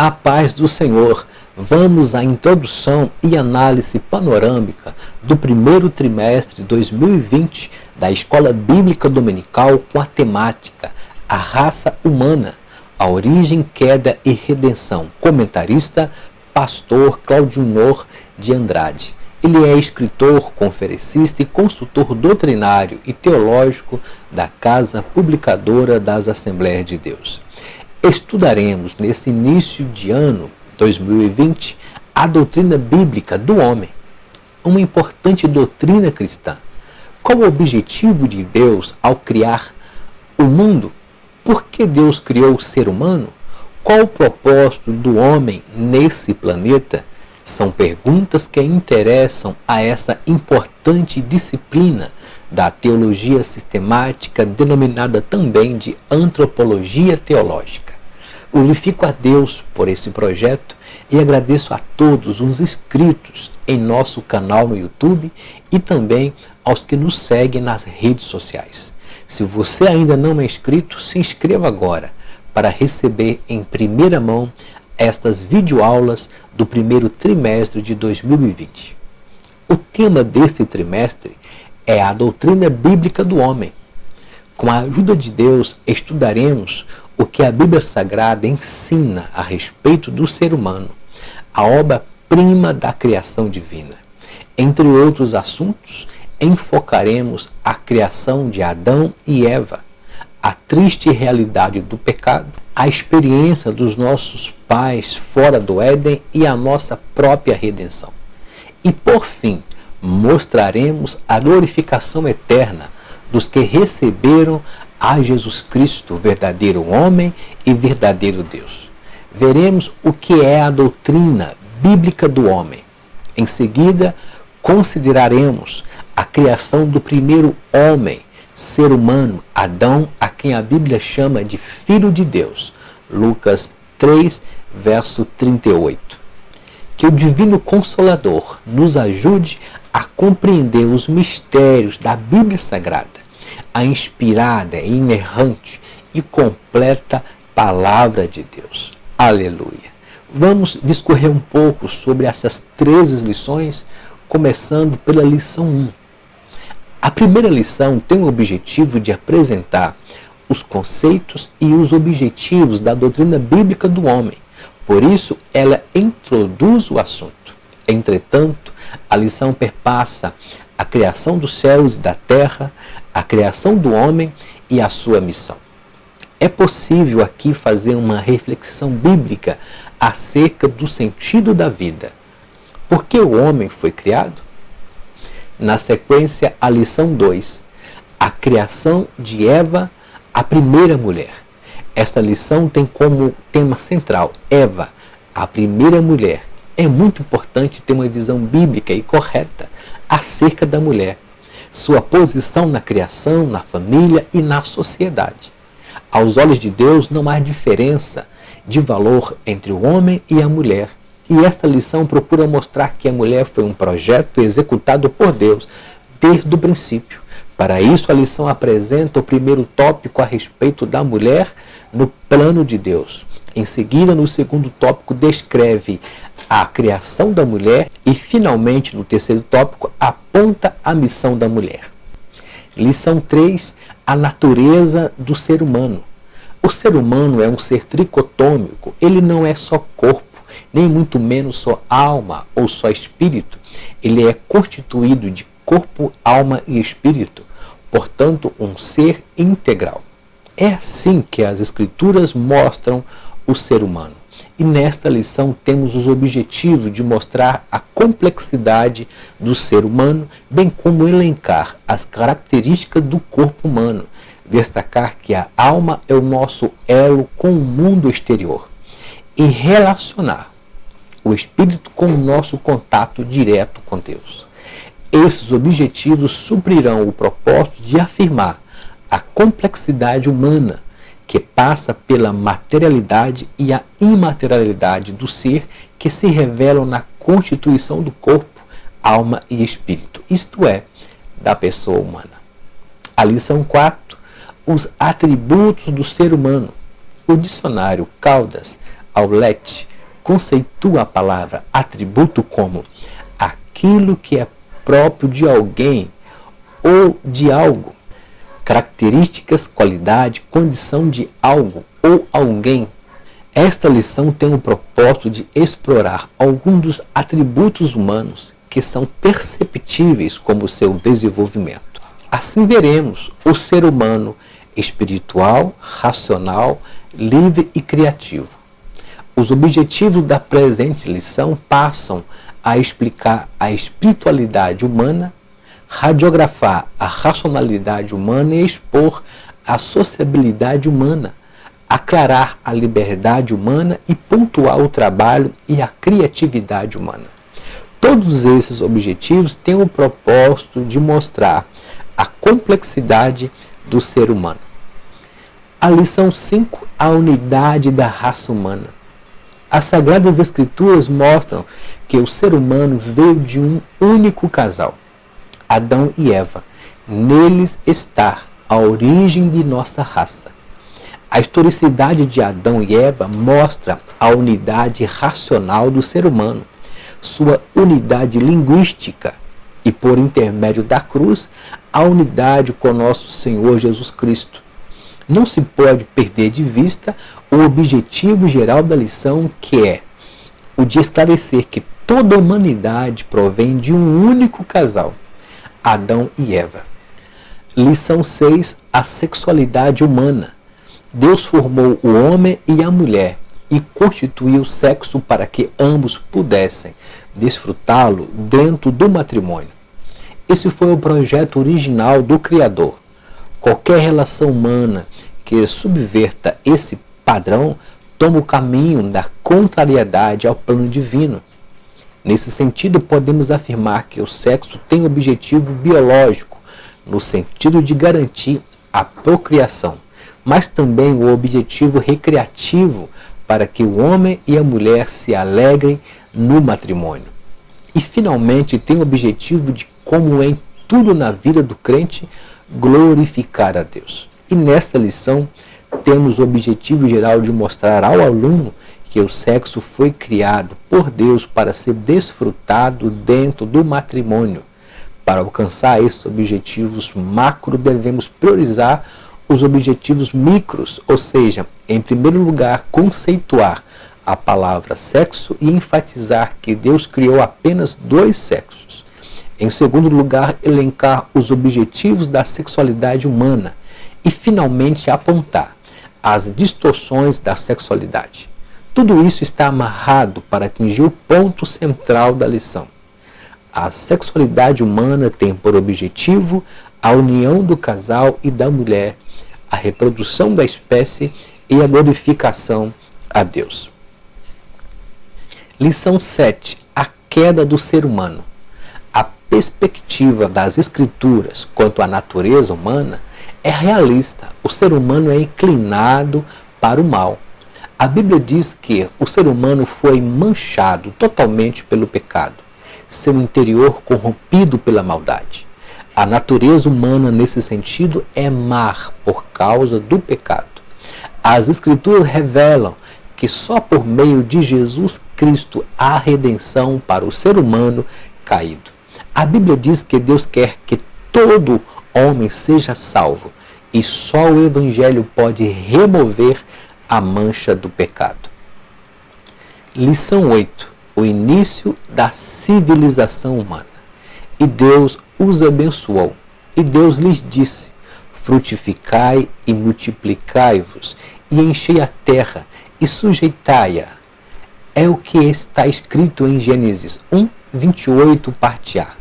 A paz do Senhor. Vamos à introdução e análise panorâmica do primeiro trimestre de 2020 da Escola Bíblica Dominical com a temática A Raça Humana, a Origem, Queda e Redenção. Comentarista, pastor Cláudio Nor de Andrade. Ele é escritor, conferencista e consultor doutrinário e teológico da Casa Publicadora das Assembleias de Deus. Estudaremos nesse início de ano 2020 a doutrina bíblica do homem, uma importante doutrina cristã. Qual o objetivo de Deus ao criar o mundo? Por que Deus criou o ser humano? Qual o propósito do homem nesse planeta? São perguntas que interessam a essa importante disciplina da teologia sistemática, denominada também de antropologia teológica. Glorifico a Deus por esse projeto e agradeço a todos os inscritos em nosso canal no YouTube e também aos que nos seguem nas redes sociais. Se você ainda não é inscrito, se inscreva agora para receber em primeira mão estas videoaulas do primeiro trimestre de 2020. O tema deste trimestre é a doutrina bíblica do homem. Com a ajuda de Deus, estudaremos o que a Bíblia Sagrada ensina a respeito do ser humano, a obra-prima da criação divina. Entre outros assuntos, enfocaremos a criação de Adão e Eva, a triste realidade do pecado, a experiência dos nossos pais fora do Éden e a nossa própria redenção. E por fim, mostraremos a glorificação eterna dos que receberam a Jesus Cristo, verdadeiro homem e verdadeiro Deus. Veremos o que é a doutrina bíblica do homem. Em seguida, consideraremos a criação do primeiro homem, ser humano, Adão, a quem a Bíblia chama de Filho de Deus. Lucas 3, verso 38. Que o Divino Consolador nos ajude a compreender os mistérios da Bíblia Sagrada, a inspirada, inerrante e completa Palavra de Deus. Aleluia! Vamos discorrer um pouco sobre essas 13 lições, começando pela lição 1. A primeira lição tem o objetivo de apresentar os conceitos e os objetivos da doutrina bíblica do homem. Por isso, ela introduz o assunto. Entretanto, a lição perpassa a criação dos céus e da terra, a criação do homem e a sua missão. É possível aqui fazer uma reflexão bíblica acerca do sentido da vida. Por que o homem foi criado? Na sequência, a lição 2, a criação de Eva, a primeira mulher. Esta lição tem como tema central Eva, a primeira mulher. É muito importante ter uma visão bíblica e correta acerca da mulher, sua posição na criação, na família e na sociedade. Aos olhos de Deus não há diferença de valor entre o homem e a mulher. E esta lição procura mostrar que a mulher foi um projeto executado por Deus desde o princípio. Para isso, a lição apresenta o primeiro tópico a respeito da mulher no plano de Deus. Em seguida, no segundo tópico, descreve a criação da mulher e, finalmente, no terceiro tópico, aponta a missão da mulher. Lição 3, a natureza do ser humano. O ser humano é um ser tricotômico, ele não é só corpo, nem muito menos só alma ou só espírito. Ele é constituído de corpo, alma e espírito, portanto, um ser integral. É assim que as Escrituras mostram o ser humano. E nesta lição temos os objetivos de mostrar a complexidade do ser humano, bem como elencar as características do corpo humano, destacar que a alma é o nosso elo com o mundo exterior e relacionar o espírito com o nosso contato direto com Deus. Esses objetivos suprirão o propósito de afirmar a complexidade humana que passa pela materialidade e a imaterialidade do ser que se revelam na constituição do corpo, alma e espírito, isto é, da pessoa humana. A lição 4, os atributos do ser humano. O dicionário Caldas Aulet conceitua a palavra atributo como aquilo que é próprio de alguém ou de algo. Características, qualidade, condição de algo ou alguém. Esta lição tem o propósito de explorar alguns dos atributos humanos que são perceptíveis como seu desenvolvimento. Assim veremos o ser humano espiritual, racional, livre e criativo. Os objetivos da presente lição passam a explicar a espiritualidade humana, radiografar a racionalidade humana e expor a sociabilidade humana, aclarar a liberdade humana e pontuar o trabalho e a criatividade humana. Todos esses objetivos têm o propósito de mostrar a complexidade do ser humano. A lição 5, a unidade da raça humana. As Sagradas Escrituras mostram que o ser humano veio de um único casal, Adão e Eva. Neles está a origem de nossa raça. A historicidade de Adão e Eva mostra a unidade racional do ser humano, sua unidade linguística e, por intermédio da cruz, a unidade com nosso Senhor Jesus Cristo. Não se pode perder de vista o objetivo geral da lição, que é o de esclarecer que toda a humanidade provém de um único casal, Adão e Eva. Lição 6, a sexualidade humana. Deus formou o homem e a mulher e constituiu o sexo para que ambos pudessem desfrutá-lo dentro do matrimônio. Esse foi o projeto original do Criador. Qualquer relação humana que subverta esse padrão toma o caminho da contrariedade ao plano divino. Nesse sentido, podemos afirmar que o sexo tem objetivo biológico, no sentido de garantir a procriação, mas também o objetivo recreativo para que o homem e a mulher se alegrem no matrimônio. E, finalmente, tem o objetivo de, como em tudo na vida do crente, glorificar a Deus. E nesta lição, temos o objetivo geral de mostrar ao aluno que o sexo foi criado por Deus para ser desfrutado dentro do matrimônio. Para alcançar esses objetivos macro, devemos priorizar os objetivos micros, ou seja, em primeiro lugar, conceituar a palavra sexo e enfatizar que Deus criou apenas 2 sexos. Em segundo lugar, elencar os objetivos da sexualidade humana e, finalmente, apontar as distorções da sexualidade. Tudo isso está amarrado para atingir o ponto central da lição. A sexualidade humana tem por objetivo a união do casal e da mulher, a reprodução da espécie e a glorificação a Deus. Lição 7. A queda do ser humano. A perspectiva das Escrituras quanto à natureza humana é realista. O ser humano é inclinado para o mal. A Bíblia diz que o ser humano foi manchado totalmente pelo pecado, seu interior corrompido pela maldade. A natureza humana, nesse sentido, é má por causa do pecado. As Escrituras revelam que só por meio de Jesus Cristo há redenção para o ser humano caído. A Bíblia diz que Deus quer que todo homem seja salvo e só o Evangelho pode remover a mancha do pecado. Lição 8. O início da civilização humana. E Deus os abençoou. E Deus lhes disse: frutificai e multiplicai-vos, e enchei a terra, e sujeitai-a. É o que está escrito em Gênesis 1, 28, parte A.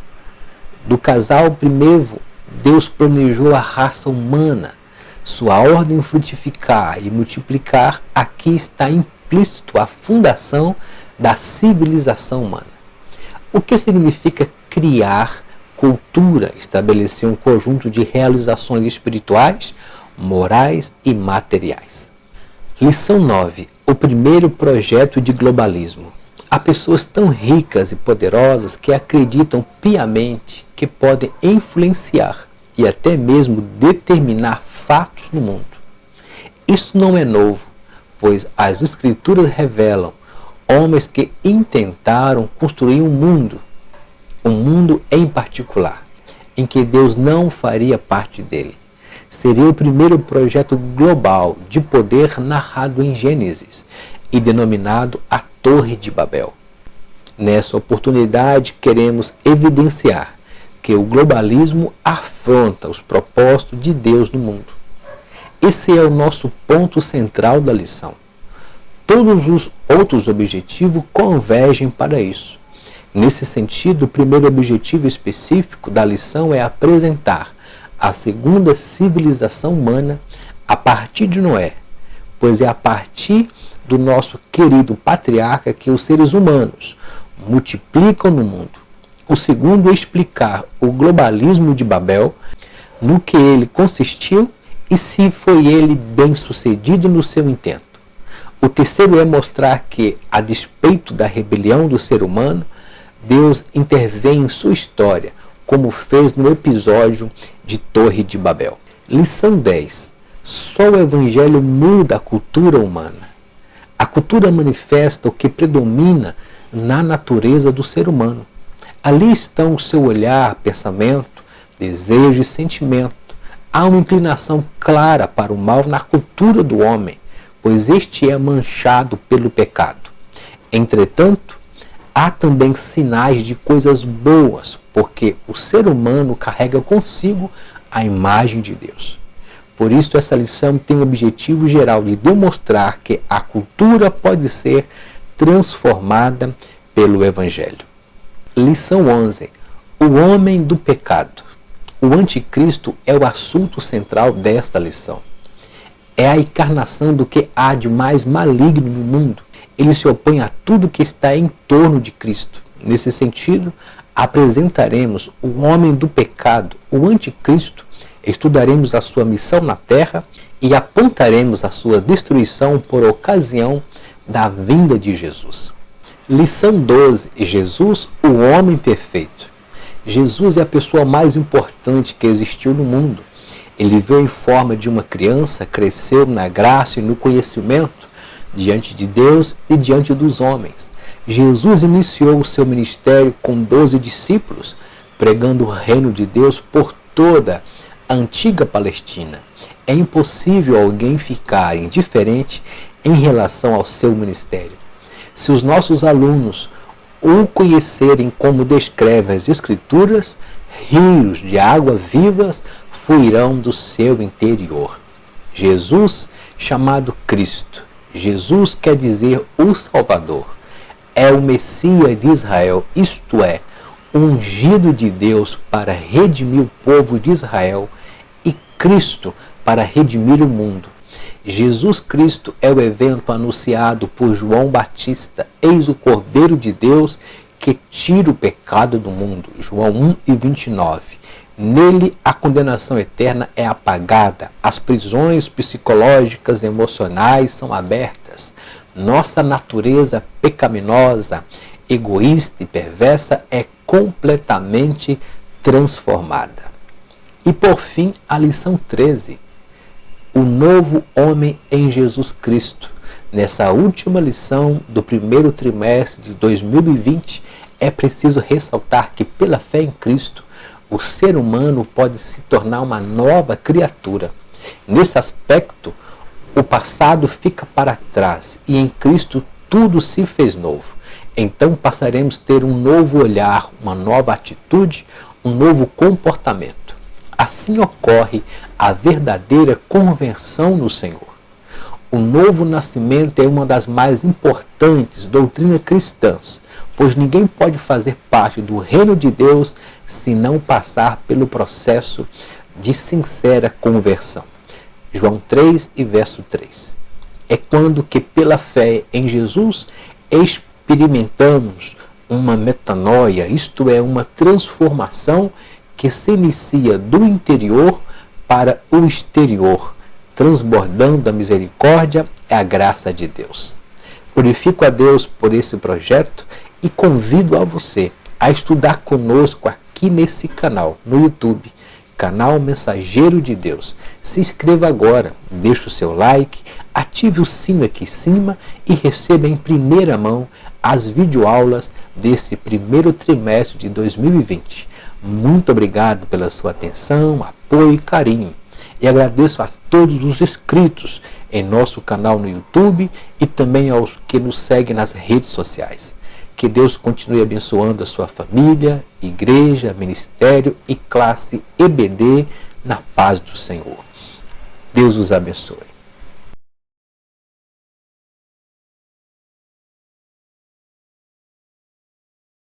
Do casal primeiro, Deus planejou a raça humana. Sua ordem frutificar e multiplicar, aqui está implícito a fundação da civilização humana. O que significa criar cultura, estabelecer um conjunto de realizações espirituais, morais e materiais. Lição 9. O primeiro projeto de globalismo. Há pessoas tão ricas e poderosas que acreditam piamente que podem influenciar e até mesmo determinar fatos no mundo. Isso não é novo, pois as Escrituras revelam homens que intentaram construir um mundo em particular, em que Deus não faria parte dele. Seria o primeiro projeto global de poder narrado em Gênesis e denominado a Torre de Babel. Nessa oportunidade, queremos evidenciar que o globalismo afronta os propósitos de Deus no mundo. Esse é o nosso ponto central da lição. Todos os outros objetivos convergem para isso. Nesse sentido, o primeiro objetivo específico da lição é apresentar a segunda civilização humana a partir de Noé, pois é a partir do nosso querido patriarca que os seres humanos multiplicam no mundo. O segundo é explicar o globalismo de Babel, no que ele consistiu e se foi ele bem sucedido no seu intento. O terceiro é mostrar que, a despeito da rebelião do ser humano, Deus intervém em sua história, como fez no episódio de Torre de Babel. Lição 10. Só o Evangelho muda a cultura humana. A cultura manifesta o que predomina na natureza do ser humano. Ali estão o seu olhar, pensamento, desejo e sentimento. Há uma inclinação clara para o mal na cultura do homem, pois este é manchado pelo pecado. Entretanto, há também sinais de coisas boas, porque o ser humano carrega consigo a imagem de Deus. Por isso, essa lição tem o objetivo geral de demonstrar que a cultura pode ser transformada pelo Evangelho. Lição 11. O homem do pecado. O anticristo é o assunto central desta lição. É a encarnação do que há de mais maligno no mundo. Ele se opõe a tudo que está em torno de Cristo. Nesse sentido, apresentaremos o homem do pecado, o anticristo, estudaremos a sua missão na terra e apontaremos a sua destruição por ocasião da vinda de Jesus. Lição 12. Jesus, o homem perfeito. Jesus é a pessoa mais importante que existiu no mundo. Ele veio em forma de uma criança, cresceu na graça e no conhecimento diante de Deus e diante dos homens. Jesus iniciou o seu ministério com 12 discípulos, pregando o reino de Deus por toda a antiga Palestina. É impossível alguém ficar indiferente em relação ao seu ministério. Se os nossos alunos o conhecerem como descreve as Escrituras, rios de água vivas fluirão do seu interior. Jesus, chamado Cristo. Jesus quer dizer o Salvador. É o Messias de Israel, isto é, o ungido de Deus para redimir o povo de Israel, e Cristo para redimir o mundo. Jesus Cristo é o evento anunciado por João Batista. Eis o Cordeiro de Deus que tira o pecado do mundo. João 1:29. Nele a condenação eterna é apagada. As prisões psicológicas e emocionais são abertas. Nossa natureza pecaminosa, egoísta e perversa é completamente transformada. E por fim, a lição 13. O novo homem em Jesus Cristo. Nessa última lição do primeiro trimestre de 2020, é preciso ressaltar que pela fé em Cristo, o ser humano pode se tornar uma nova criatura. Nesse aspecto, o passado fica para trás e em Cristo tudo se fez novo. Então passaremos a ter um novo olhar, uma nova atitude, um novo comportamento. Assim ocorre a verdadeira conversão no Senhor. O novo nascimento é uma das mais importantes doutrinas cristãs, pois ninguém pode fazer parte do reino de Deus se não passar pelo processo de sincera conversão. João 3 e verso 3. É quando que pela fé em Jesus experimentamos uma metanoia, isto é, uma transformação que se inicia do interior para o exterior, transbordando a misericórdia e a graça de Deus. Glorifico a Deus por esse projeto e convido a você a estudar conosco aqui nesse canal, no YouTube, canal Mensageiro de Deus. Se inscreva agora, deixe o seu like, ative o sino aqui em cima e receba em primeira mão as videoaulas desse primeiro trimestre de 2020. Muito obrigado pela sua atenção, apoio e carinho. E agradeço a todos os inscritos em nosso canal no YouTube e também aos que nos seguem nas redes sociais. Que Deus continue abençoando a sua família, igreja, ministério e classe EBD na paz do Senhor. Deus os abençoe.